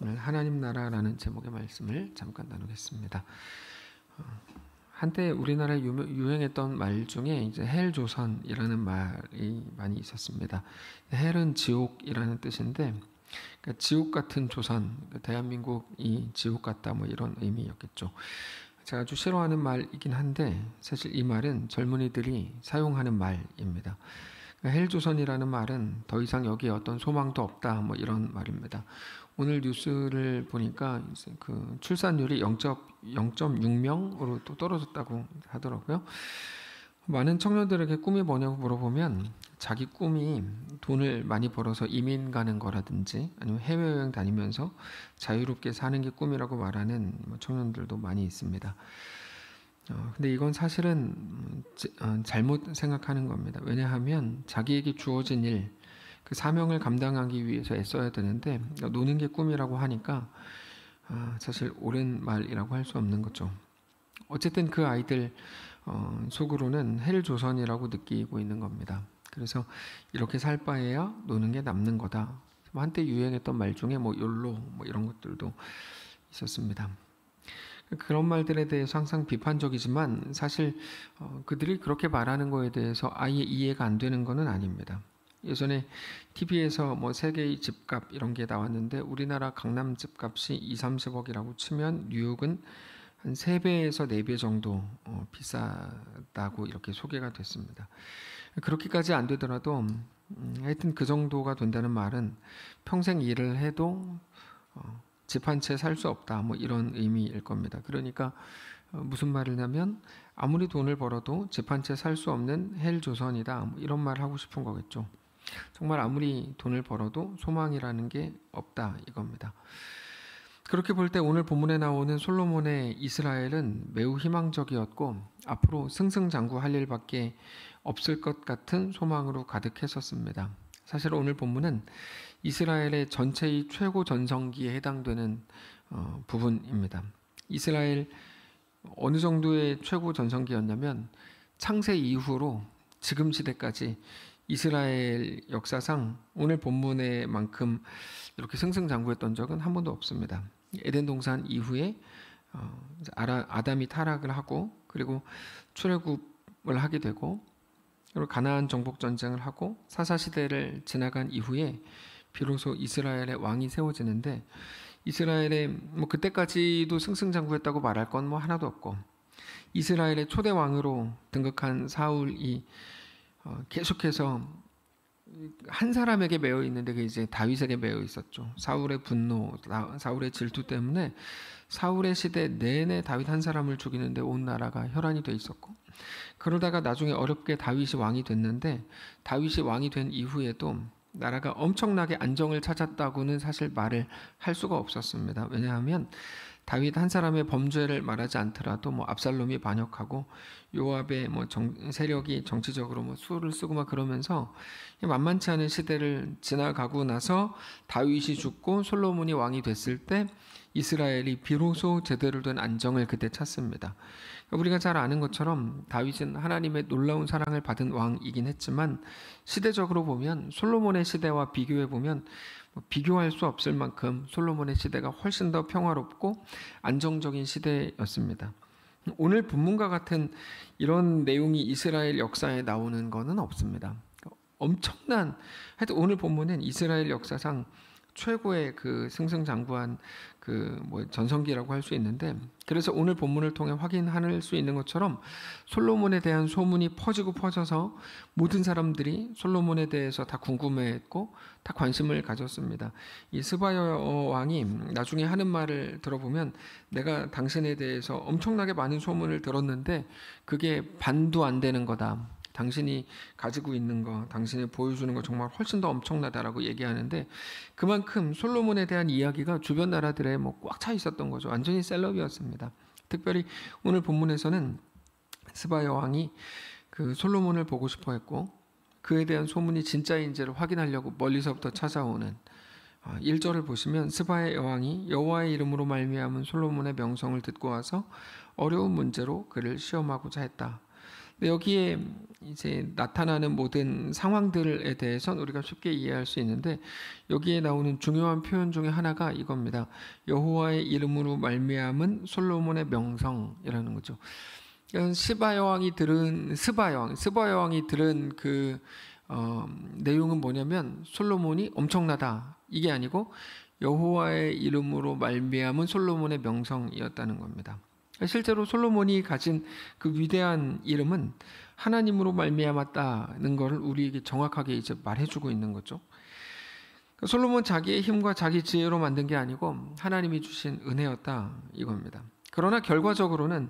오늘 하나님 나라라는 제목의 말씀을 잠깐 나누겠습니다. 한때 우리나라에 유행했던 말 중에 이제 헬조선이라는 말이 많이 있었습니다. 헬은 지옥이라는 뜻인데, 그러니까 지옥 같은 조선, 대한민국이 지옥 같다 뭐 이런 의미였겠죠. 제가 아주 싫어하는 말이긴 한데 사실 이 말은 젊은이들이 사용하는 말입니다. 헬조선이라는 말은 더 이상 여기에 어떤 소망도 없다 뭐 이런 말입니다. 오늘 뉴스를 보니까 이제 그 출산율이 0.6명으로 또 떨어졌다고 하더라고요. 많은 청년들에게 꿈이 뭐냐고 물어보면 자기 꿈이 돈을 많이 벌어서 이민 가는 거라든지 아니면 해외여행 다니면서 자유롭게 사는 게 꿈이라고 말하는 청년들도 많이 있습니다. 근데 이건 사실은 잘못 생각하는 겁니다. 왜냐하면 자기에게 주어진 일, 그 사명을 감당하기 위해서 애써야 되는데 노는 게 꿈이라고 하니까 사실 옳은 말이라고 할 수 없는 거죠. 어쨌든 그 아이들 속으로는 헬조선이라고 느끼고 있는 겁니다. 그래서 이렇게 살 바에야 노는 게 남는 거다. 한때 유행했던 말 중에 뭐 욜로 뭐 이런 것들도 있었습니다. 그런 말들에 대해서 항상 비판적이지만 사실 그들이 그렇게 말하는 거에 대해서 아예 이해가 안 되는 것은 아닙니다. 예전에 TV에서 뭐 세계의 집값 이런 게 나왔는데 우리나라 강남 집값이 2-30억이라고 치면 뉴욕은 한 3배에서 4배 정도 비싸다고 이렇게 소개가 됐습니다. 그렇게까지 안 되더라도 하여튼 그 정도가 된다는 말은 평생 일을 해도 집 한 채 살 수 없다 뭐 이런 의미일 겁니다. 그러니까 무슨 말을 하면 아무리 돈을 벌어도 집 한 채 살 수 없는 헬조선이다 뭐 이런 말 하고 싶은 거겠죠. 정말 아무리 돈을 벌어도 소망이라는 게 없다 이겁니다. 그렇게 볼 때 오늘 본문에 나오는 솔로몬의 이스라엘은 매우 희망적이었고 앞으로 승승장구할 일밖에 없을 것 같은 소망으로 가득했었습니다. 사실 오늘 본문은 이스라엘의 전체의 최고 전성기에 해당되는 부분입니다. 이스라엘 어느 정도의 최고 전성기였냐면 창세 이후로 지금 시대까지 이스라엘 역사상 오늘 본문의 만큼 이렇게 승승장구했던 적은 한 번도 없습니다. 에덴 동산 이후에 아담이 타락을 하고 그리고 출애굽을 하게 되고 그리고 가나안 정복 전쟁을 하고 사사 시대를 지나간 이후에 비로소 이스라엘의 왕이 세워지는데 이스라엘의 뭐 그때까지도 승승장구했다고 말할 건 뭐 하나도 없고 이스라엘의 초대 왕으로 등극한 사울이 계속해서 한 사람에게 매여 있는데 그게 이제 다윗에게 매여 있었죠. 사울의 분노, 사울의 질투 때문에 사울의 시대 내내 다윗 한 사람을 죽이는데 온 나라가 혈안이 돼 있었고 그러다가 나중에 어렵게 다윗이 왕이 됐는데 다윗이 왕이 된 이후에도 나라가 엄청나게 안정을 찾았다고는 사실 말을 할 수가 없었습니다. 왜냐하면 다윗 한 사람의 범죄를 말하지 않더라도 뭐 압살롬이 반역하고 요압의 뭐 세력이 정치적으로 뭐 수를 쓰고 막 그러면서 만만치 않은 시대를 지나가고 나서 다윗이 죽고 솔로몬이 왕이 됐을 때 이스라엘이 비로소 제대로 된 안정을 그때 찾습니다. 우리가 잘 아는 것처럼 다윗은 하나님의 놀라운 사랑을 받은 왕이긴 했지만 시대적으로 보면 솔로몬의 시대와 비교해 보면 비교할 수 없을 만큼 솔로몬의 시대가 훨씬 더 평화롭고 안정적인 시대였습니다. 오늘 본문과 같은 이런 내용이 이스라엘 역사에 나오는 것은 없습니다. 엄청난 하여튼 오늘 본문은 이스라엘 역사상 최고의 그 승승장구한 그 뭐 전성기라고 할 수 있는데 그래서 오늘 본문을 통해 확인할 수 있는 것처럼 솔로몬에 대한 소문이 퍼지고 퍼져서 모든 사람들이 솔로몬에 대해서 다 궁금해했고 다 관심을 가졌습니다. 이 스바야 왕이 나중에 하는 말을 들어보면 내가 당신에 대해서 엄청나게 많은 소문을 들었는데 그게 반도 안 되는 거다. 당신이 가지고 있는 거, 당신이 보여주는 거 정말 훨씬 더 엄청나다라고 얘기하는데 그만큼 솔로몬에 대한 이야기가 주변 나라들에 뭐 꽉 차 있었던 거죠. 완전히 셀럽이었습니다. 특별히 오늘 본문에서는 스바야 왕이 그 솔로몬을 보고 싶어 했고 그에 대한 소문이 진짜인지를 확인하려고 멀리서부터 찾아오는 1절을 보시면 스바야 왕이 여호와의 이름으로 말미암은 솔로몬의 명성을 듣고 와서 어려운 문제로 그를 시험하고자 했다. 근데 여기에 이제 나타나는 모든 상황들에 대해서는 우리가 쉽게 이해할 수 있는데, 여기에 나오는 중요한 표현 중에 하나가 이겁니다. 여호와의 이름으로 말미암은 솔로몬의 명성이라는 거죠. 이건 스바 여왕이 들은 그 내용은 뭐냐면 솔로몬이 엄청나다 이게 아니고 여호와의 이름으로 말미암은 솔로몬의 명성이었다는 겁니다. 실제로 솔로몬이 가진 그 위대한 이름은 하나님으로 말미암았다는 것을 우리에게 정확하게 이제 말해주고 있는 거죠. 솔로몬 자기의 힘과 자기 지혜로 만든 게 아니고 하나님이 주신 은혜였다 이겁니다. 그러나 결과적으로는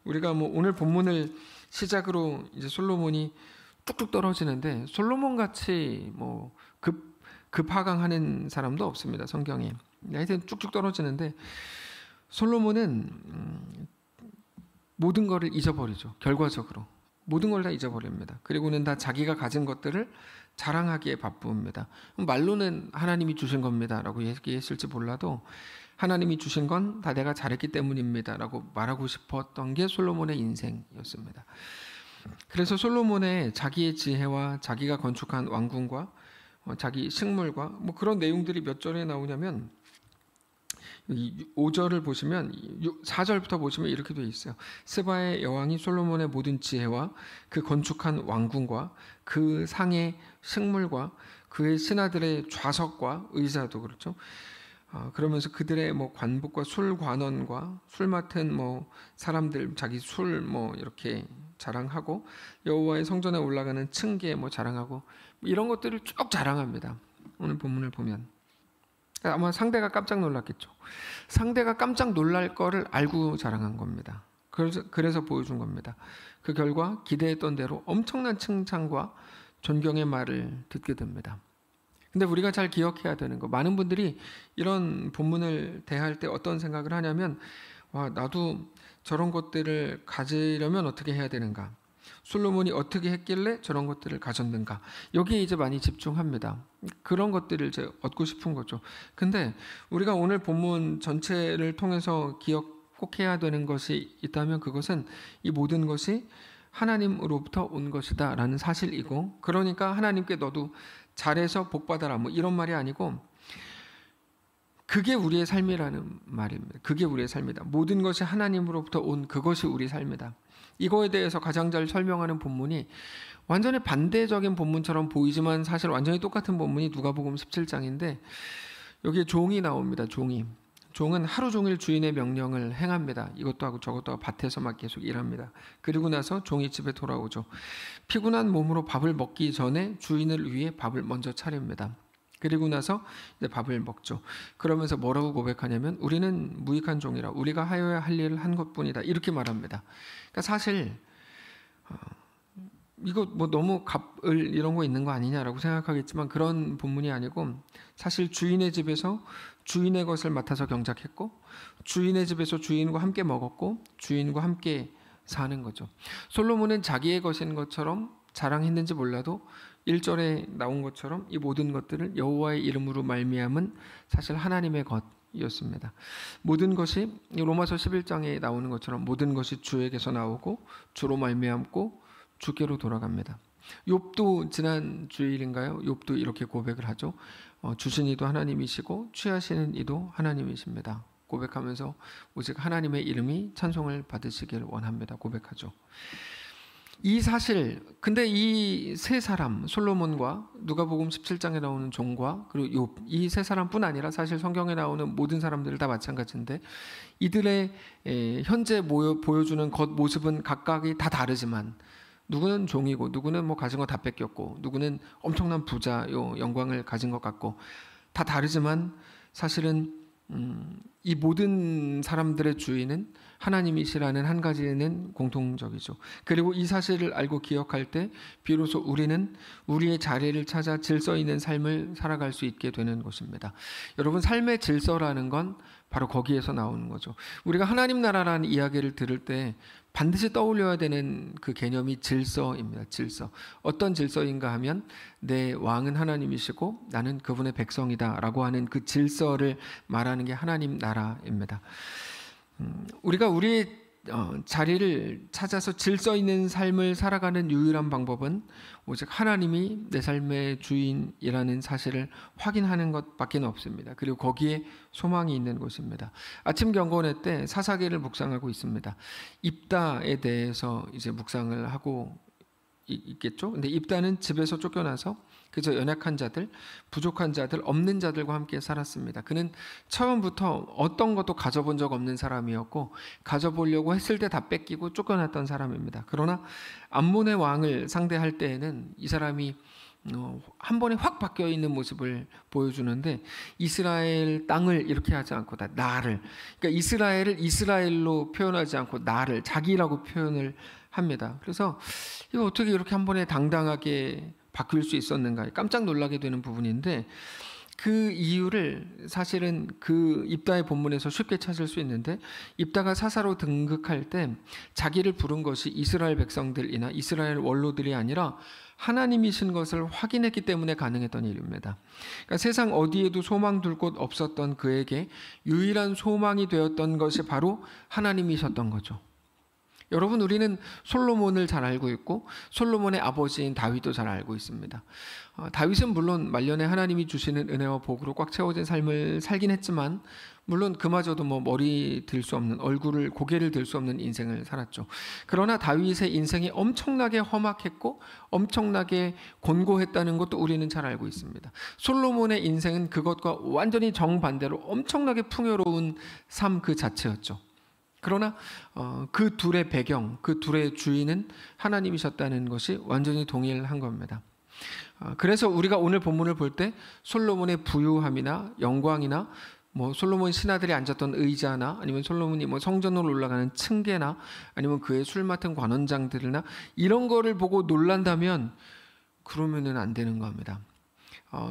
우리가 뭐 오늘 본문을 시작으로 이제 솔로몬이 뚝뚝 떨어지는데, 솔로몬 같이 뭐 급하강하는 사람도 없습니다, 성경에. 하여튼 쭉쭉 떨어지는데, 솔로몬은 모든 것을 잊어버리죠. 결과적으로 모든 걸 다 잊어버립니다. 그리고는 다 자기가 가진 것들을 자랑하기에 바쁩니다. 말로는 하나님이 주신 겁니다 라고 얘기했을지 몰라도, 하나님이 주신 건 다 내가 잘했기 때문입니다 라고 말하고 싶었던 게 솔로몬의 인생이었습니다. 그래서 솔로몬의 자기의 지혜와 자기가 건축한 왕궁과 자기 식물과 뭐 그런 내용들이 몇 절에 나오냐면, 5절을 보시면 4절부터 보시면 이렇게 되어 있어요. 스바의 여왕이 솔로몬의 모든 지혜와 그 건축한 왕궁과 그 상의 식물과 그의 신하들의 좌석과 의자도 그렇죠. 그러면서 그들의 뭐 관복과 술 관원과 술 맡은 뭐 사람들 자기 술 뭐 이렇게 자랑하고, 여호와의 성전에 올라가는 층계 뭐 자랑하고, 이런 것들을 쭉 자랑합니다. 오늘 본문을 보면 아마 상대가 깜짝 놀랐겠죠. 상대가 깜짝 놀랄 거를 알고 자랑한 겁니다. 그래서 보여준 겁니다. 그 결과 기대했던 대로 엄청난 칭찬과 존경의 말을 듣게 됩니다. 근데 우리가 잘 기억해야 되는 거, 많은 분들이 이런 본문을 대할 때 어떤 생각을 하냐면, 와, 나도 저런 것들을 가지려면 어떻게 해야 되는가? 솔로몬이 어떻게 했길래 저런 것들을 가졌는가? 여기에 이제 많이 집중합니다. 그런 것들을 이제 얻고 싶은 거죠. 근데 우리가 오늘 본문 전체를 통해서 꼭 해야 되는 것이 있다면, 그것은 이 모든 것이 하나님으로부터 온 것이다 라는 사실이고, 그러니까 하나님께 너도 잘해서 복받아라 뭐 이런 말이 아니고, 그게 우리의 삶이라는 말입니다. 그게 우리의 삶이다. 모든 것이 하나님으로부터 온 그것이 우리 삶이다. 이거에 대해서 가장 잘 설명하는 본문이 완전히 반대적인 본문처럼 보이지만 사실 완전히 똑같은 본문이 누가복음 17장인데, 여기에 종이 나옵니다. 종은 하루 종일 주인의 명령을 행합니다. 이것도 하고 저것도 하고 밭에서 막 계속 일합니다. 그리고 나서 종이 집에 돌아오죠. 피곤한 몸으로 밥을 먹기 전에 주인을 위해 밥을 먼저 차립니다. 그리고 나서 이제 밥을 먹죠. 그러면서 뭐라고 고백하냐면, 우리는 무익한 종이라 우리가 하여야 할 일을 한 것뿐이다 이렇게 말합니다. 그러니까 사실 이거 뭐 너무 갑을 이런 거 있는 거 아니냐라고 생각하겠지만, 그런 본문이 아니고, 사실 주인의 집에서 주인의 것을 맡아서 경작했고, 주인의 집에서 주인과 함께 먹었고, 주인과 함께 사는 거죠. 솔로몬은 자기의 것인 것처럼 자랑했는지 몰라도 1절에 나온 것처럼 이 모든 것들을 여호와의 이름으로 말미암은 사실 하나님의 것이었습니다. 모든 것이 로마서 11장에 나오는 것처럼 모든 것이 주에게서 나오고 주로 말미암고 주께로 돌아갑니다. 욥도 지난 주일인가요? 욥도 이렇게 고백을 하죠. 주신 이도 하나님이시고 취하시는 이도 하나님이십니다. 고백하면서 오직 하나님의 이름이 찬송을 받으시길 원합니다. 고백하죠. 이 사실, 근데 이 세 사람, 솔로몬과 누가복음 17장에 나오는 종과 그리고 욥, 이 세 사람뿐 아니라 사실 성경에 나오는 모든 사람들 다 마찬가지인데, 이들의 현재 보여주는 겉모습은 각각이 다 다르지만, 누구는 종이고, 누구는 뭐 가진 거 다 뺏겼고, 누구는 엄청난 부자, 영광을 가진 것 같고, 다 다르지만 사실은 이 모든 사람들의 주인은 하나님이시라는 한 가지는 공통적이죠. 그리고 이 사실을 알고 기억할 때 비로소 우리는 우리의 자리를 찾아 질서 있는 삶을 살아갈 수 있게 되는 것입니다. 여러분, 삶의 질서라는 건 바로 거기에서 나오는 거죠. 우리가 하나님 나라라는 이야기를 들을 때 반드시 떠올려야 되는 그 개념이 질서입니다. 질서. 어떤 질서인가 하면, 내 왕은 하나님이시고 나는 그분의 백성이다 라고 하는 그 질서를 말하는 게 하나님 나라입니다. 우리가 우리의 자리를 찾아서 질서 있는 삶을 살아가는 유일한 방법은 오직 하나님이 내 삶의 주인이라는 사실을 확인하는 것밖에 없습니다. 그리고 거기에 소망이 있는 곳입니다. 아침 경건회 때 사사기를 묵상하고 있습니다. 입다에 대해서 이제 묵상을 하고 있겠죠. 근데 입다는 집에서 쫓겨나서 그저 연약한 자들, 부족한 자들, 없는 자들과 함께 살았습니다. 그는 처음부터 어떤 것도 가져본 적 없는 사람이었고 가져보려고 했을 때 다 뺏기고 쫓겨났던 사람입니다. 그러나 암몬의 왕을 상대할 때에는 이 사람이 한 번에 확 바뀌어 있는 모습을 보여주는데 이스라엘 땅을 이렇게 하지 않고 다 나를, 그러니까 이스라엘을 이스라엘로 표현하지 않고 나를 자기라고 표현을 합니다. 그래서 이거 어떻게 이렇게 한 번에 당당하게 바뀔 수 있었는가 깜짝 놀라게 되는 부분인데, 그 이유를 사실은 그 입다의 본문에서 쉽게 찾을 수 있는데, 입다가 사사로 등극할 때 자기를 부른 것이 이스라엘 백성들이나 이스라엘 원로들이 아니라 하나님이신 것을 확인했기 때문에 가능했던 일입니다. 그러니까 세상 어디에도 소망 둘 곳 없었던 그에게 유일한 소망이 되었던 것이 바로 하나님이셨던 거죠. 여러분, 우리는 솔로몬을 잘 알고 있고 솔로몬의 아버지인 다윗도 잘 알고 있습니다. 다윗은 물론 말년에 하나님이 주시는 은혜와 복으로 꽉 채워진 삶을 살긴 했지만 물론 그마저도 머리 들 수 없는, 고개를 들 수 없는 인생을 살았죠. 그러나 다윗의 인생이 엄청나게 험악했고 엄청나게 곤고했다는 것도 우리는 잘 알고 있습니다. 솔로몬의 인생은 그것과 완전히 정반대로 엄청나게 풍요로운 삶 그 자체였죠. 그러나 그 둘의 배경, 그 둘의 주인은 하나님이셨다는 것이 완전히 동일한 겁니다. 그래서 우리가 오늘 본문을 볼 때 솔로몬의 부유함이나 영광이나 솔로몬 신하들이 앉았던 의자나 아니면 솔로몬이 성전으로 올라가는 층계나 아니면 그의 술 맡은 관원장들이나 이런 거를 보고 놀란다면 그러면은 안 되는 겁니다.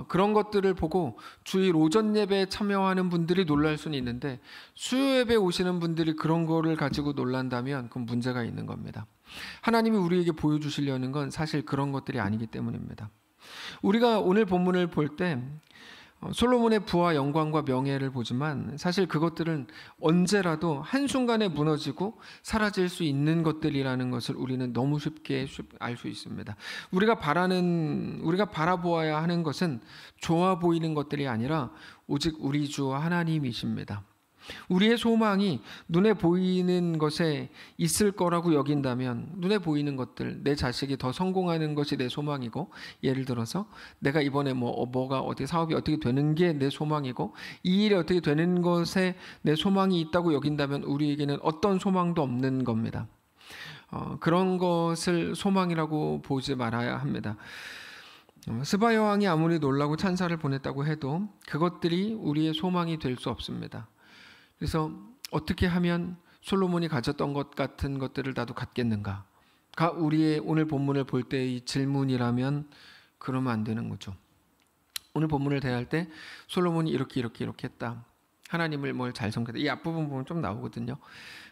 그런 것들을 보고 주일 오전 예배에 참여하는 분들이 놀랄 수는 있는데 수요 예배에 오시는 분들이 그런 거를 가지고 놀란다면 그건 문제가 있는 겁니다. 하나님이 우리에게 보여주시려는 건 사실 그런 것들이 아니기 때문입니다. 우리가 오늘 본문을 볼 때 솔로몬의 부와 영광과 명예를 보지만 사실 그것들은 언제라도 한순간에 무너지고 사라질 수 있는 것들이라는 것을 우리는 너무 쉽게 알 수 있습니다. 우리가 바라보아야 하는 것은 좋아 보이는 것들이 아니라 오직 우리 주 하나님이십니다. 우리의 소망이 눈에 보이는 것에 있을 거라고 여긴다면, 눈에 보이는 것들, 내 자식이 더 성공하는 것이 내 소망이고, 예를 들어서 내가 이번에 뭐가 어떻게 사업이 어떻게 되는 게 내 소망이고 이 일이 어떻게 되는 것에 내 소망이 있다고 여긴다면 우리에게는 어떤 소망도 없는 겁니다. 그런 것을 소망이라고 보지 말아야 합니다. 스바 여왕이 아무리 놀라고 찬사를 보냈다고 해도 그것들이 우리의 소망이 될 수 없습니다. 그래서 어떻게 하면 솔로몬이 가졌던 것 같은 것들을 나도 갖겠는가가 우리의 오늘 본문을 볼 때의 질문이라면 그러면 안 되는 거죠. 오늘 본문을 대할 때 솔로몬이 이렇게 했다. 하나님을 잘 섬겼다. 이 앞부분 보면 좀 나오거든요.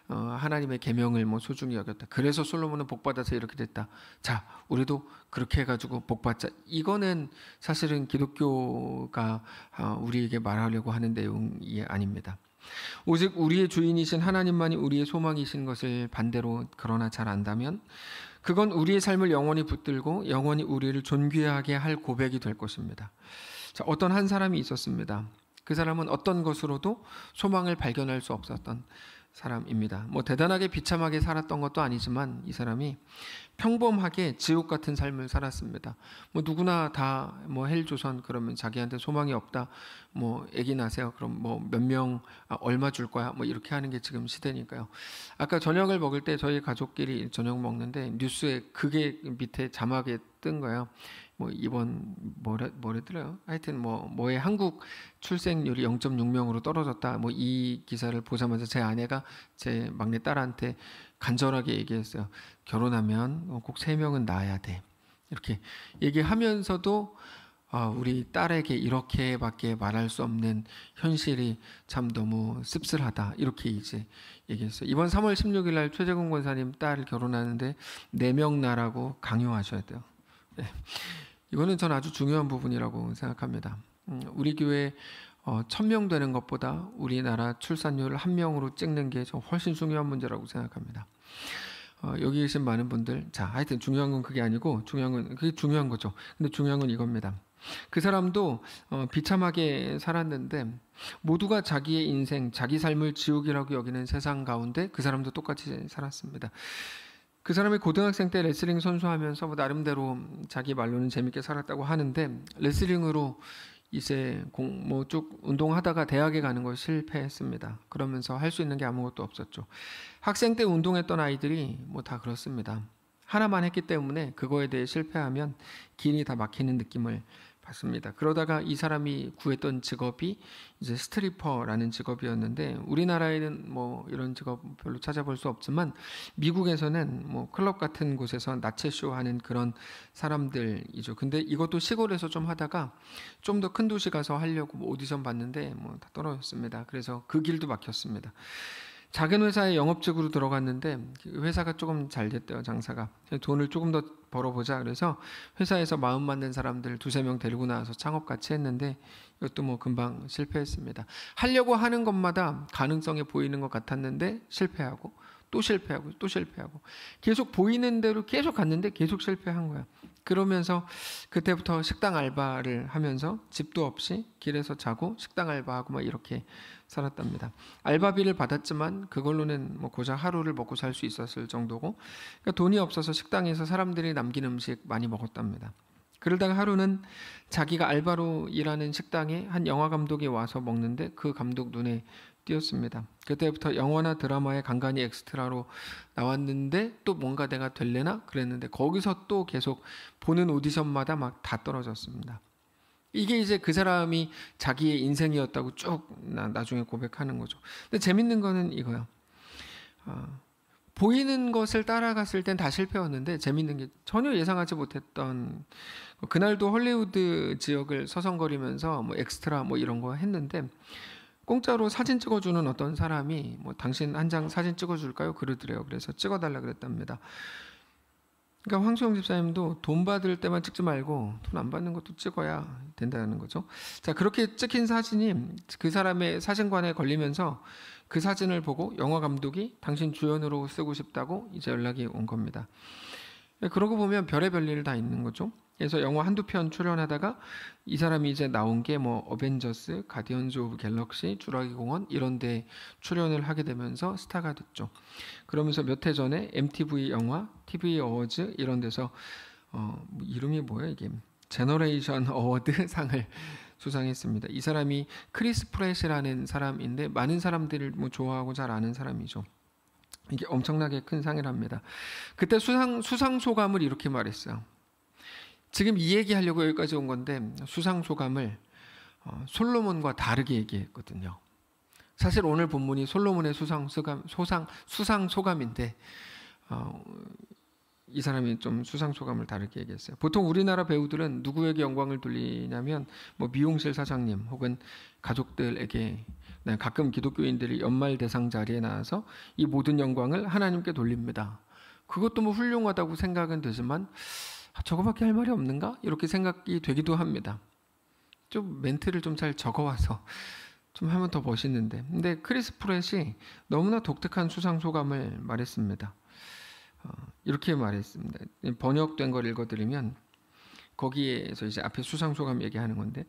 하나님의 계명을 소중히 여겼다. 그래서 솔로몬은 복받아서 이렇게 됐다. 자, 우리도 그렇게 해가지고 복받자. 이거는 사실은 기독교가 우리에게 말하려고 하는 내용이 아닙니다. 오직 우리의 주인이신 하나님만이 우리의 소망이신 것을 반대로 그러나 잘 안다면 그건 우리의 삶을 영원히 붙들고 영원히 우리를 존귀하게 할 고백이 될 것입니다. 자, 어떤 한 사람이 있었습니다. 그 사람은 어떤 것으로도 소망을 발견할 수 없었던 사람입니다. 대단하게 비참하게 살았던 것도 아니지만 이 사람이 평범하게 지옥 같은 삶을 살았습니다. 누구나 다 헬조선 그러면 자기한테 소망이 없다. 애기 낳으세요. 그럼 몇 명 얼마 줄 거야. 이렇게 하는 게 지금 시대니까요. 아까 저녁을 먹을 때 저희 가족끼리 저녁 먹는데 뉴스에 그게 밑에 자막에 뜬 거예요. 이번 뭐랬더라요. 하여튼 뭐의 한국 출생률이 0.6명으로 떨어졌다. 이 기사를 보자마자 제 아내가 제 막내 딸한테 간절하게 얘기했어요. 결혼하면 꼭 3명은 낳아야 돼. 이렇게 얘기하면서도 우리 딸에게 이렇게밖에 말할 수 없는 현실이 참 너무 씁쓸하다. 이렇게 이제 얘기했어요. 이번 3월 16일 날 최재근 권사님 딸 결혼하는데 4명 낳으라고 강요하셔야 돼요. 네. 이거는 전 아주 중요한 부분이라고 생각합니다. 우리 교회 1000명 되는 것보다 우리나라 출산율 1명으로 찍는 게 좀 훨씬 중요한 문제라고 생각합니다. 여기 계신 많은 분들, 자, 하여튼 중요한 건 그게 아니고, 그게 중요한 거죠. 근데 중요한 건 이겁니다. 그 사람도 비참하게 살았는데, 모두가 자기의 인생, 자기 삶을 지옥이라고 여기는 세상 가운데 그 사람도 똑같이 살았습니다. 그 사람이 고등학생 때 레슬링 선수하면서 뭐 나름대로 자기 말로는 재밌게 살았다고 하는데, 레슬링으로 이제 뭐 쭉 운동하다가 대학에 가는 걸 실패했습니다. 그러면서 할 수 있는 게 아무것도 없었죠. 학생 때 운동했던 아이들이 뭐 다 그렇습니다. 하나만 했기 때문에 그거에 대해 실패하면 길이 다 막히는 느낌을 받습니다. 그러다가 이 사람이 구했던 직업이 이제 스트리퍼라는 직업이었는데, 우리나라에는 뭐 이런 직업 별로 찾아볼 수 없지만 미국에서는 뭐 클럽 같은 곳에서 나체쇼 하는 그런 사람들이죠. 근데 이것도 시골에서 좀 하다가 좀 더 큰 도시 가서 하려고 뭐 오디션 봤는데 뭐 다 떨어졌습니다. 그래서 그 길도 막혔습니다. 작은 회사에 영업직으로 들어갔는데 회사가 조금 잘 됐대요, 장사가. 돈을 조금 더 벌어보자 그래서 회사에서 마음 맞는 사람들 2-3명 데리고 나와서 창업 같이 했는데 이것도 뭐 금방 실패했습니다. 하려고 하는 것마다 가능성이 보이는 것 같았는데 실패하고 또 실패하고 또 실패하고 계속 보이는 대로 계속 갔는데 계속 실패한 거야. 그러면서 그때부터 식당 알바를 하면서 집도 없이 길에서 자고 식당 알바하고 막 이렇게 살았답니다. 알바비를 받았지만 그걸로는 뭐 고작 하루를 먹고 살 수 있었을 정도고, 그러니까 돈이 없어서 식당에서 사람들이 남긴 음식 많이 먹었답니다. 그러다가 하루는 자기가 알바로 일하는 식당에 한 영화 감독이 와서 먹는데 그 감독 눈에 띄었습니다. 그때부터 영화나 드라마에 간간히 엑스트라로 나왔는데 또 뭔가 내가 될래나 그랬는데 거기서 또 계속 보는 오디션마다 막 다 떨어졌습니다. 이게 이제 그 사람이 자기의 인생이었다고 쭉 나중에 고백하는 거죠. 근데 재밌는 거는 이거야. 보이는 것을 따라갔을 땐 다 실패였는데 재밌는 게 전혀 예상하지 못했던, 그날도 헐리우드 지역을 서성거리면서 뭐 엑스트라 뭐 이런 거 했는데 공짜로 사진 찍어주는 어떤 사람이 뭐 당신 한 장 사진 찍어줄까요? 그러더래요. 그래서 찍어달라 그랬답니다. 그러니까 황수영 집사님도 돈 받을 때만 찍지 말고 돈 안 받는 것도 찍어야 된다는 거죠. 자, 그렇게 찍힌 사진이 그 사람의 사진관에 걸리면서 그 사진을 보고 영화 감독이 당신 주연으로 쓰고 싶다고 이제 연락이 온 겁니다. 그러고 보면 별의별 일 다 있는 거죠. 그래서 영화 1-2편 출연하다가 이 사람이 이제 나온 게 뭐 어벤져스, 가디언즈 오브 갤럭시, 주라기 공원 이런 데 출연을 하게 되면서 스타가 됐죠. 그러면서 몇 해 전에 MTV 영화, TV 어워즈 이런 데서 이름이 뭐야 이게? 제너레이션 어워드 상을 수상했습니다. 이 사람이 크리스 프렛이라는 사람인데 많은 사람들을 뭐 좋아하고 잘 아는 사람이죠. 이게 엄청나게 큰 상이랍니다. 그때 수상 소감을 이렇게 말했어요. 지금 이 얘기하려고 여기까지 온 건데 수상 소감을 솔로몬과 다르게 얘기했거든요. 사실 오늘 본문이 솔로몬의 수상 소감인데 이 사람이 좀 수상 소감을 다르게 얘기했어요. 보통 우리나라 배우들은 누구에게 영광을 돌리냐면 뭐 미용실 사장님 혹은 가족들에게, 가끔 기독교인들이 연말 대상 자리에 나와서 이 모든 영광을 하나님께 돌립니다. 그것도 뭐 훌륭하다고 생각은 되지만 저거밖에 할 말이 없는가? 이렇게 생각이 되기도 합니다. 좀 멘트를 좀 잘 적어와서 좀 하면 더 멋있는데. 근데 크리스 프렛이 너무나 독특한 수상 소감을 말했습니다. 이렇게 말했습니다. 번역된 걸 읽어드리면 거기에서 이제 앞에 수상 소감 얘기하는 건데,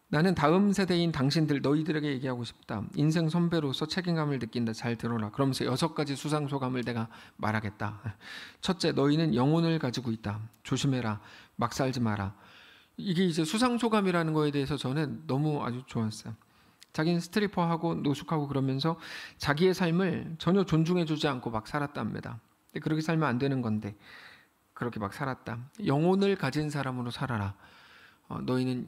나는 다음 세대인 당신들 너희들에게 얘기하고 싶다. 인생 선배로서 책임감을 느낀다. 잘 들어라. 그러면서 6가지 수상 소감을 내가 말하겠다. 첫째, 너희는 영혼을 가지고 있다. 조심해라. 막 살지 마라. 이게 이제 수상 소감이라는 거에 대해서 저는 너무 아주 좋았어요. 자기는 스트리퍼하고 노숙하고 그러면서 자기의 삶을 전혀 존중해주지 않고 막 살았답니다. 그렇게 살면 안 되는 건데 그렇게 막 살았다. 영혼을 가진 사람으로 살아라. 너희는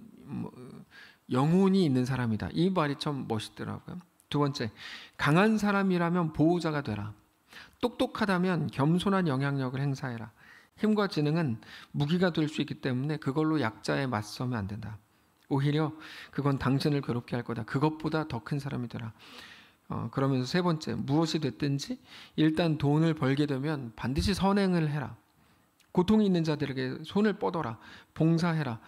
영혼이 있는 사람이다. 이 말이 참 멋있더라고요. 2번째, 강한 사람이라면 보호자가 되라. 똑똑하다면 겸손한 영향력을 행사해라. 힘과 지능은 무기가 될 수 있기 때문에 그걸로 약자에 맞서면 안 된다. 오히려 그건 당신을 괴롭게 할 거다. 그것보다 더 큰 사람이 되라. 그러면서 3번째, 무엇이 됐든지 일단 돈을 벌게 되면 반드시 선행을 해라. 고통이 있는 자들에게 손을 뻗어라. 봉사해라.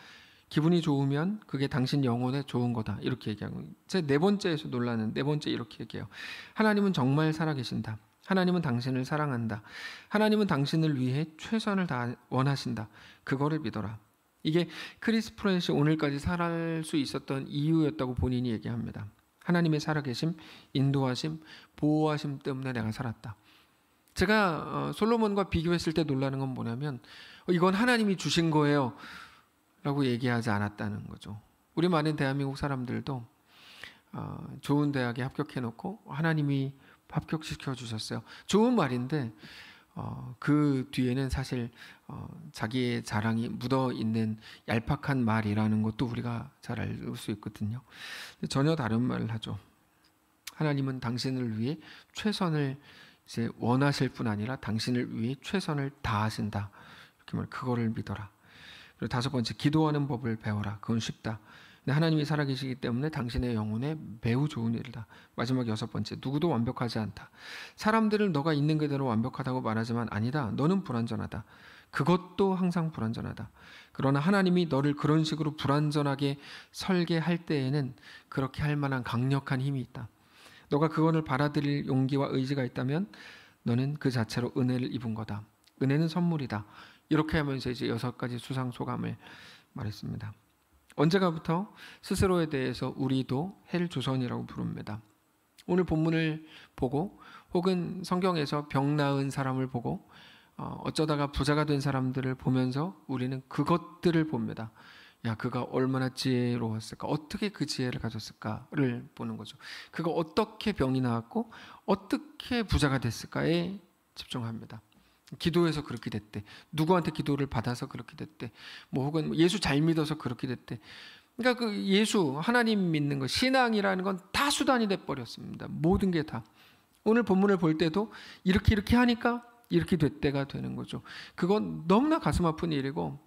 기분이 좋으면 그게 당신 영혼에 좋은 거다. 이렇게 얘기하고, 제 네 번째에서 놀라는 네 번째 이렇게 얘기해요. 하나님은 정말 살아계신다. 하나님은 당신을 사랑한다. 하나님은 당신을 위해 최선을 다 원하신다. 그거를 믿어라. 이게 크리스 프렛이 오늘까지 살 수 있었던 이유였다고 본인이 얘기합니다. 하나님의 살아계심, 인도하심, 보호하심 때문에 내가 살았다. 제가 솔로몬과 비교했을 때 놀라는 건 뭐냐면, 이건 하나님이 주신 거예요 라고 얘기하지 않았다는 거죠. 우리 많은 대한민국 사람들도 좋은 대학에 합격해놓고 하나님이 합격시켜 주셨어요. 좋은 말인데 그 뒤에는 사실 자기의 자랑이 묻어있는 얄팍한 말이라는 것도 우리가 잘 알 수 있거든요. 전혀 다른 말을 하죠. 하나님은 당신을 위해 최선을 이제 원하실 뿐 아니라 당신을 위해 최선을 다하신다. 이렇게 말, 그거를 믿어라. 그리고 다섯 번째, 기도하는 법을 배워라. 그건 쉽다. 근데 하나님이 살아계시기 때문에 당신의 영혼에 매우 좋은 일이다. 마지막 여섯 번째, 누구도 완벽하지 않다. 사람들을 너가 있는 그대로 완벽하다고 말하지만 아니다. 너는 불완전하다. 그것도 항상 불완전하다. 그러나 하나님이 너를 그런 식으로 불완전하게 설계할 때에는 그렇게 할 만한 강력한 힘이 있다. 너가 그거를 받아들일 용기와 의지가 있다면 너는 그 자체로 은혜를 입은 거다. 은혜는 선물이다. 이렇게 하면서 이제 여섯 가지 수상 소감을 말했습니다. 언제가부터 스스로에 대해서 우리도 헬 조선이라고 부릅니다. 오늘 본문을 보고 혹은 성경에서 병 나은 사람을 보고 어쩌다가 부자가 된 사람들을 보면서 우리는 그것들을 봅니다. 야, 그가 얼마나 지혜로웠을까? 어떻게 그 지혜를 가졌을까를 보는 거죠. 그가 어떻게 병이 나왔고 어떻게 부자가 됐을까에 집중합니다. 기도해서 그렇게 됐대. 누구한테 기도를 받아서 그렇게 됐대. 뭐 혹은 예수 잘 믿어서 그렇게 됐대. 그러니까 그 예수, 하나님 믿는 거, 신앙이라는 건 다 수단이 돼 버렸습니다. 모든 게 다. 오늘 본문을 볼 때도 이렇게 하니까 이렇게 됐대가 되는 거죠. 그건 너무나 가슴 아픈 일이고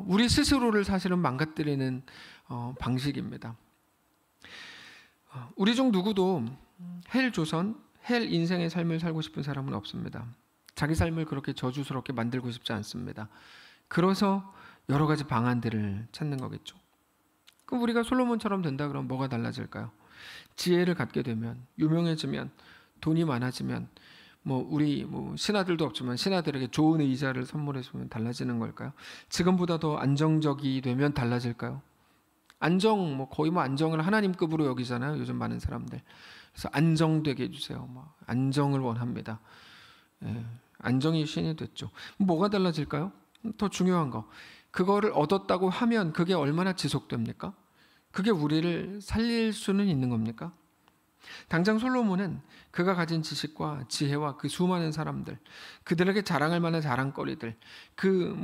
우리 스스로를 사실은 망가뜨리는 방식입니다. 우리 중 누구도 헬 조선, 헬 인생의 삶을 살고 싶은 사람은 없습니다. 자기 삶을 그렇게 저주스럽게 만들고 싶지 않습니다. 그래서 여러 가지 방안들을 찾는 거겠죠. 그럼 우리가 솔로몬처럼 된다 그러면 뭐가 달라질까요? 지혜를 갖게 되면, 유명해지면, 돈이 많아지면, 우리 신하들도 없지만 신하들에게 좋은 의자를 선물해주면 달라지는 걸까요? 지금보다 더 안정적이 되면 달라질까요? 거의 안정을 하나님급으로 여기잖아요. 요즘 많은 사람들. 그래서 안정되게 해주세요. 안정을 원합니다. 예, 안정이 신이 됐죠. 뭐가 달라질까요? 더 중요한 거, 그거를 얻었다고 하면 그게 얼마나 지속됩니까? 그게 우리를 살릴 수는 있는 겁니까? 당장 솔로몬은 그가 가진 지식과 지혜와 그 수많은 사람들, 그들에게 자랑할 만한 자랑거리들,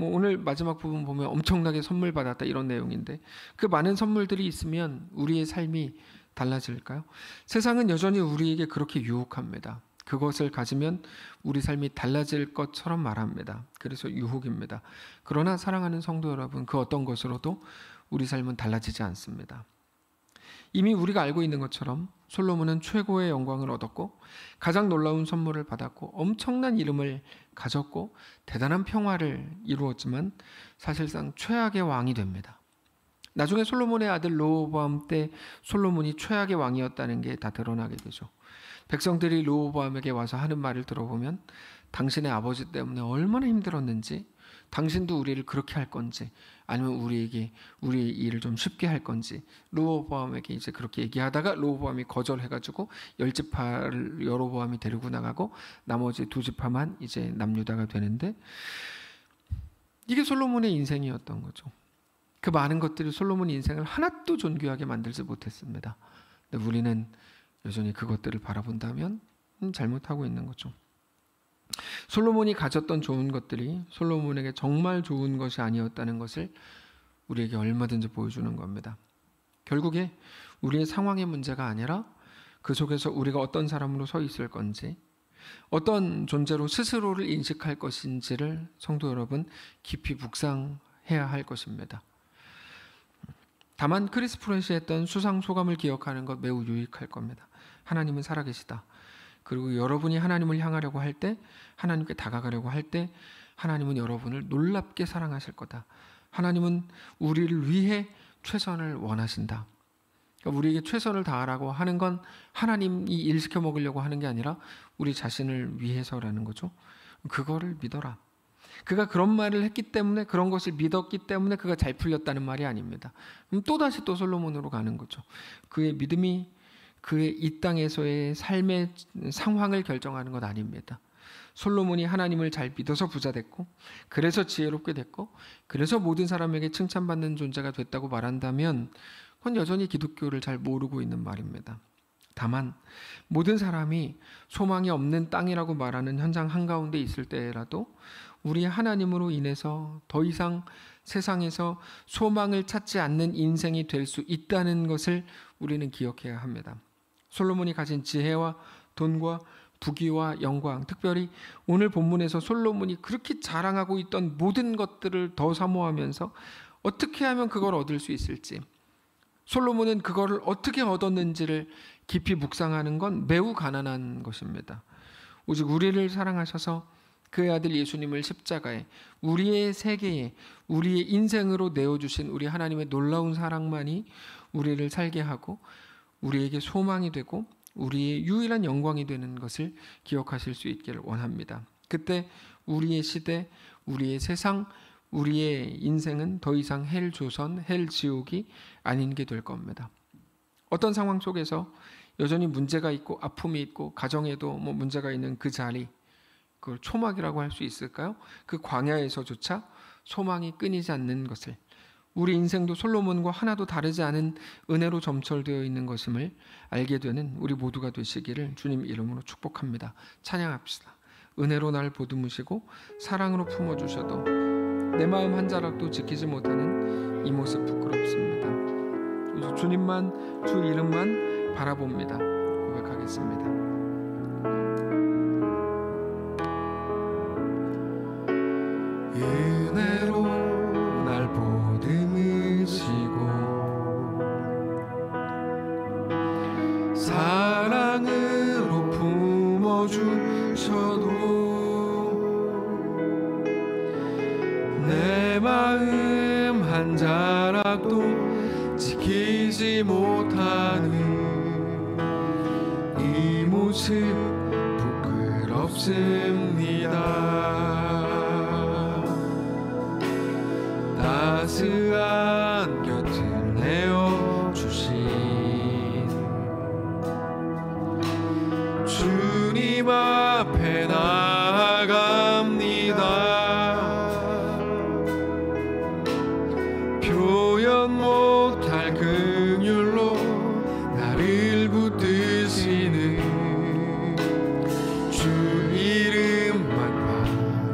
오늘 마지막 부분 보면 엄청나게 선물 받았다 이런 내용인데, 그 많은 선물들이 있으면 우리의 삶이 달라질까요? 세상은 여전히 우리에게 그렇게 유혹합니다. 그것을 가지면 우리 삶이 달라질 것처럼 말합니다. 그래서 유혹입니다. 그러나 사랑하는 성도 여러분, 그 어떤 것으로도 우리 삶은 달라지지 않습니다. 이미 우리가 알고 있는 것처럼 솔로몬은 최고의 영광을 얻었고 가장 놀라운 선물을 받았고 엄청난 이름을 가졌고 대단한 평화를 이루었지만 사실상 최악의 왕이 됩니다. 나중에 솔로몬의 아들 르호보암 때 솔로몬이 최악의 왕이었다는 게 다 드러나게 되죠. 백성들이 르호보암에게 와서 하는 말을 들어보면 당신의 아버지 때문에 얼마나 힘들었는지, 당신도 우리를 그렇게 할 건지, 아니면 우리에게 우리의 일을 좀 쉽게 할 건지, 르호보암에게 이제 그렇게 얘기하다가 르호보암이 거절해가지고 10지파를 여로보암이 데리고 나가고 나머지 2지파만 이제 남유다가 되는데, 이게 솔로몬의 인생이었던 거죠. 그 많은 것들이 솔로몬의 인생을 하나도 존귀하게 만들지 못했습니다. 근데 우리는 여전히 그것들을 바라본다면 잘못하고 있는 거죠. 솔로몬이 가졌던 좋은 것들이 솔로몬에게 정말 좋은 것이 아니었다는 것을 우리에게 얼마든지 보여주는 겁니다. 결국에 우리의 상황의 문제가 아니라 그 속에서 우리가 어떤 사람으로 서 있을 건지, 어떤 존재로 스스로를 인식할 것인지를 성도 여러분 깊이 묵상해야 할 것입니다. 다만 크리스 프렛이 했던 수상 소감을 기억하는 것 매우 유익할 겁니다. 하나님은 살아계시다. 그리고 여러분이 하나님을 향하려고 할 때, 하나님께 다가가려고 할 때 하나님은 여러분을 놀랍게 사랑하실 거다. 하나님은 우리를 위해 최선을 원하신다. 그러니까 우리에게 최선을 다하라고 하는 건 하나님이 일 시켜 먹으려고 하는 게 아니라 우리 자신을 위해서라는 거죠. 그거를 믿어라. 그가 그런 말을 했기 때문에, 그런 것을 믿었기 때문에 그가 잘 풀렸다는 말이 아닙니다. 또다시 또 솔로몬으로 가는 거죠. 그의 믿음이 그의 이 땅에서의 삶의 상황을 결정하는 것 아닙니다. 솔로몬이 하나님을 잘 믿어서 부자 됐고, 그래서 지혜롭게 됐고, 그래서 모든 사람에게 칭찬받는 존재가 됐다고 말한다면 그건 여전히 기독교를 잘 모르고 있는 말입니다. 다만 모든 사람이 소망이 없는 땅이라고 말하는 현장 한가운데 있을 때라도 우리 하나님으로 인해서 더 이상 세상에서 소망을 찾지 않는 인생이 될 수 있다는 것을 우리는 기억해야 합니다. 솔로몬이 가진 지혜와 돈과 부귀와 영광, 특별히 오늘 본문에서 솔로몬이 그렇게 자랑하고 있던 모든 것들을 더 사모하면서 어떻게 하면 그걸 얻을 수 있을지, 솔로몬은 그거를 어떻게 얻었는지를 깊이 묵상하는 건 매우 가난한 것입니다. 오직 우리를 사랑하셔서 그의 아들 예수님을 십자가에, 우리의 세계에, 우리의 인생으로 내어주신 우리 하나님의 놀라운 사랑만이 우리를 살게 하고 우리에게 소망이 되고 우리의 유일한 영광이 되는 것을 기억하실 수 있기를 원합니다. 그때 우리의 시대, 우리의 세상, 우리의 인생은 더 이상 헬 조선, 헬 지옥이 아닌 게 될 겁니다. 어떤 상황 속에서 여전히 문제가 있고 아픔이 있고 가정에도 문제가 있는 그 자리, 그걸 초막이라고 할 수 있을까요? 그 광야에서조차 소망이 끊이지 않는 것을, 우리 인생도 솔로몬과 하나도 다르지 않은 은혜로 점철되어 있는 것임을 알게 되는 우리 모두가 되시기를 주님 이름으로 축복합니다. 찬양합시다. 은혜로 날 보듬으시고 사랑으로 품어주셔도 내 마음 한 자락도 지키지 못하는 이 모습 부끄럽습니다. 주님만, 주 이름만 바라봅니다. 고백하겠습니다. 은혜로 날 보듬으시고 사랑으로 품어주셔도 내 마음 한 자락도 지키지 못하는 이 모습 부끄럽습니다. 따스한 곁을 내어주신 주님 앞에 나아갑니다. 표현 못할 긍휼로 나를 붙드시는 주 이름만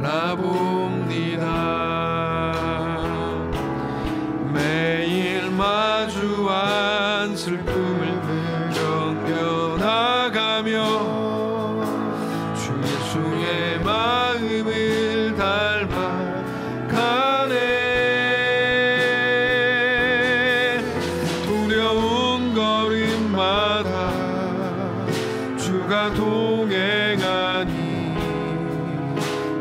바라봅니다. 매일 마주한 슬픔을 견뎌나가며 주 예수의 마음을 닮아가네. 두려운 걸음마다 주가 동행하니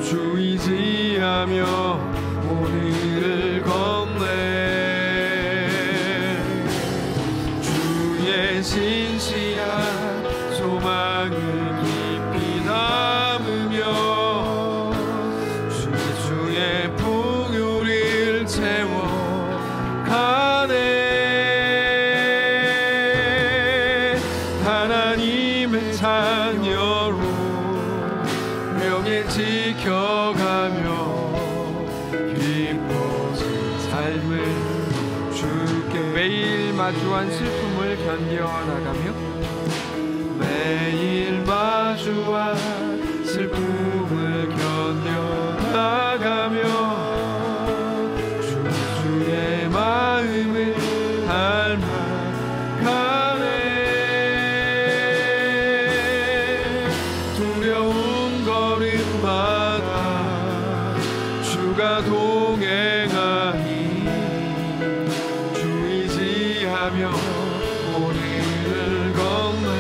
주 의지하며 오늘을 걷네. 신실한 소망을 깊이 담으며 주의 풍요를 채워가네. 하나님의 자녀로 명예 지켜가며 기뻐진 삶을 주께 매일 마주한 슬픔을 견뎌나가며 매일 마주한 슬픔을 견뎌나가며 주의 마음을 닮아가네. 두려운 걸음마다 주가 동행하니 주 의지하며 오늘을 걷네.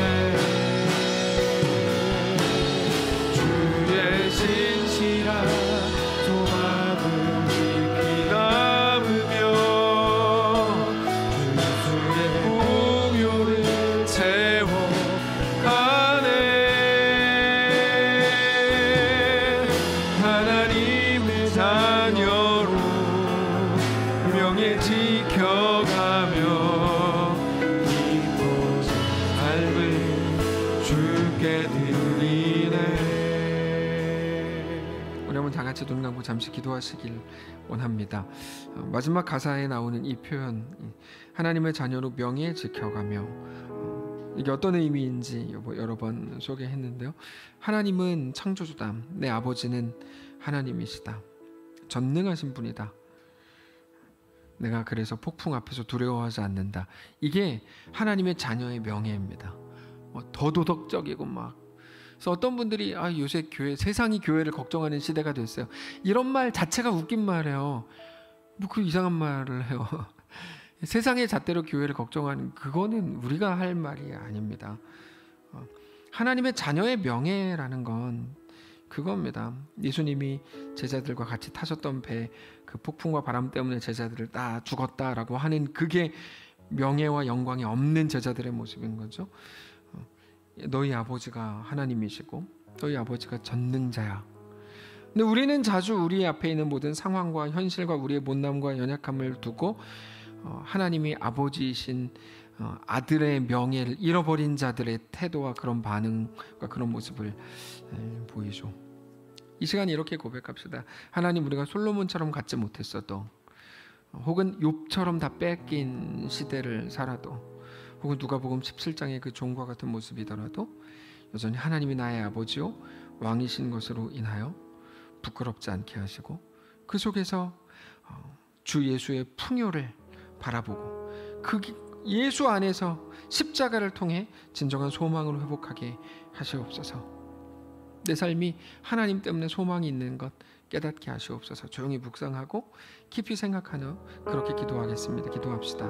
주께 드리네. 우리 한번 다 같이 눈 감고 잠시 기도하시길 원합니다. 마지막 가사에 나오는 이 표현, 하나님의 자녀로 명예 지켜가며, 이게 어떤 의미인지 여러 번 소개했는데요. 하나님은 창조주다. 내 아버지는 하나님이시다. 전능하신 분이다. 내가 그래서 폭풍 앞에서 두려워하지 않는다. 이게 하나님의 자녀의 명예입니다. 더 도덕적이고 막. 그래서 어떤 분들이 요새 세상이 교회를 걱정하는 시대가 됐어요. 이런 말 자체가 웃긴 말이에요. 뭐 그 이상한 말을 해요. 세상의 잣대로 교회를 걱정하는, 그거는 우리가 할 말이 아닙니다. 하나님의 자녀의 명예라는 건 그겁니다. 예수님이 제자들과 같이 타셨던 배, 그 폭풍과 바람 때문에 제자들을 다 죽었다라고 하는, 그게 명예와 영광이 없는 제자들의 모습인 거죠. 너희 아버지가 하나님이시고 너희 아버지가 전능자야. 근데 우리는 자주 우리 앞에 있는 모든 상황과 현실과 우리의 못남과 연약함을 두고 하나님이 아버지이신 아들의 명예를 잃어버린 자들의 태도와 그런 반응과 그런 모습을 보이죠. 이 시간 이렇게 고백합시다. 하나님, 우리가 솔로몬처럼 갖지 못했어도, 혹은 욥처럼 다 뺏긴 시대를 살아도, 혹은 누가복음 17장의 그 종과 같은 모습이더라도 여전히 하나님이 나의 아버지요 왕이신 것으로 인하여 부끄럽지 않게 하시고, 그 속에서 주 예수의 풍요를 바라보고 그 예수 안에서 십자가를 통해 진정한 소망으로 회복하게 하시옵소서. 내 삶이 하나님 때문에 소망이 있는 것 깨닫게 하시옵소서. 조용히 묵상하고 깊이 생각하며 그렇게 기도하겠습니다. 기도합시다.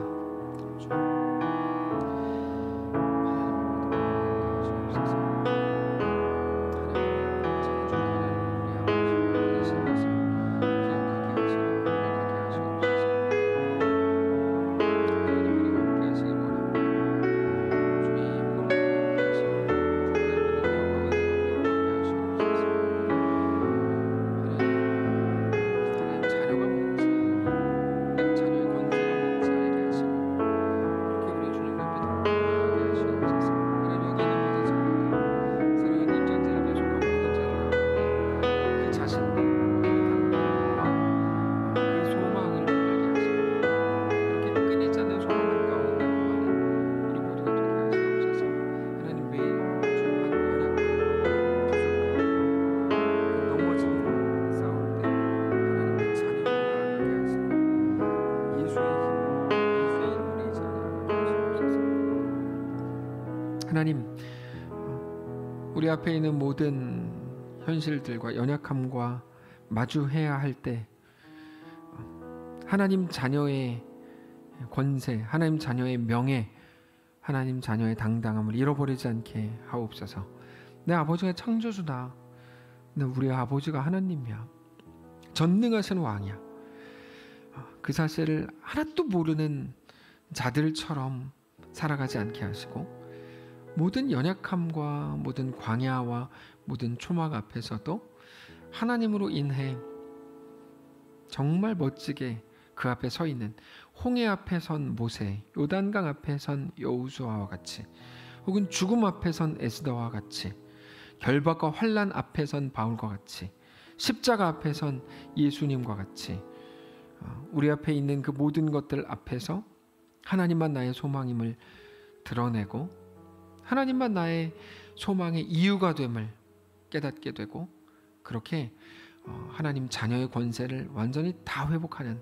하나님, 우리 앞에 있는 모든 현실들과 연약함과 마주해야 할 때 하나님 자녀의 권세, 하나님 자녀의 명예, 하나님 자녀의 당당함을 잃어버리지 않게 하옵소서. 내 아버지가 창조주다. 근데 우리 아버지가 하나님이야. 전능하신 왕이야. 그 사실을 하나도 모르는 자들처럼 살아가지 않게 하시고, 모든 연약함과 모든 광야와 모든 초막 앞에서도 하나님으로 인해 정말 멋지게 그 앞에 서 있는, 홍해 앞에 선 모세, 요단강 앞에 선 여호수아와 같이, 혹은 죽음 앞에 선 에스더와 같이, 결박과 환난 앞에 선 바울과 같이, 십자가 앞에 선 예수님과 같이, 우리 앞에 있는 그 모든 것들 앞에서 하나님만 나의 소망임을 드러내고 하나님만 나의 소망의 이유가 됨을 깨닫게 되고, 그렇게 하나님 자녀의 권세를 완전히 다 회복하는,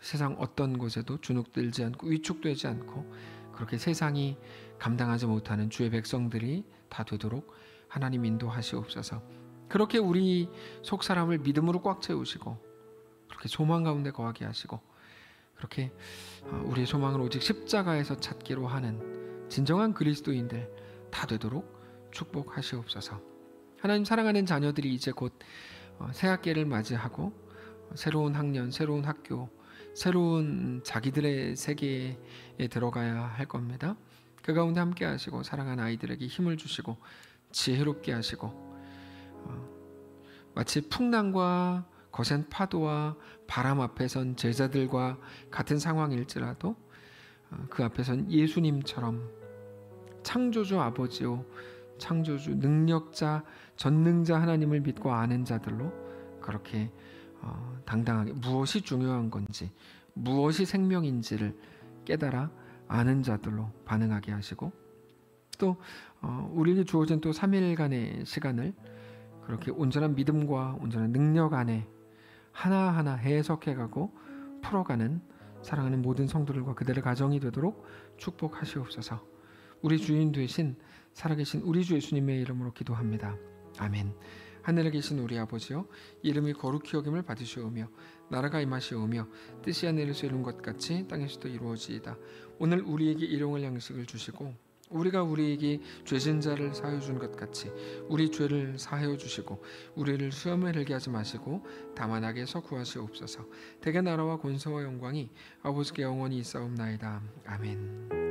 세상 어떤 곳에도 주눅들지 않고 위축되지 않고 그렇게 세상이 감당하지 못하는 주의 백성들이 다 되도록 하나님 인도하시옵소서. 그렇게 우리 속 사람을 믿음으로 꽉 채우시고 그렇게 소망 가운데 거하게 하시고, 그렇게 우리의 소망을 오직 십자가에서 찾기로 하는 진정한 그리스도인들 다 되도록 축복하시옵소서. 하나님, 사랑하는 자녀들이 이제 곧 새학기를 맞이하고 새로운 학년, 새로운 학교, 새로운 자기들의 세계에 들어가야 할 겁니다. 그 가운데 함께 하시고 사랑하는 아이들에게 힘을 주시고 지혜롭게 하시고, 마치 풍랑과 거센 파도와 바람 앞에 선 제자들과 같은 상황일지라도 그 앞에 선 예수님처럼 창조주 아버지요 창조주, 능력자, 전능자 하나님을 믿고 아는 자들로 그렇게 당당하게 무엇이 중요한 건지, 무엇이 생명인지를 깨달아 아는 자들로 반응하게 하시고, 또 우리에게 주어진 또 3일간의 시간을 그렇게 온전한 믿음과 온전한 능력 안에 하나하나 해석해가고 풀어가는 사랑하는 모든 성도들과 그들의 가정이 되도록 축복하시옵소서. 우리 주인 되신 살아계신 우리 주 예수님의 이름으로 기도합니다. 아멘. 하늘에 계신 우리 아버지여, 이름이 거룩히 여김을 받으시오며 나라가 임하시오며 뜻이 하늘에서 이룬 것 같이 땅에서도 이루어지이다. 오늘 우리에게 일용할 양식을 주시고 우리가 우리에게 죄진 자를 사하여 준 것 같이 우리 죄를 사하여 주시고 우리를 시험에 들게 하지 마시고 다만 악에서 구하시옵소서. 대개 나라와 권세와 영광이 아버지께 영원히 있사옵나이다. 아멘.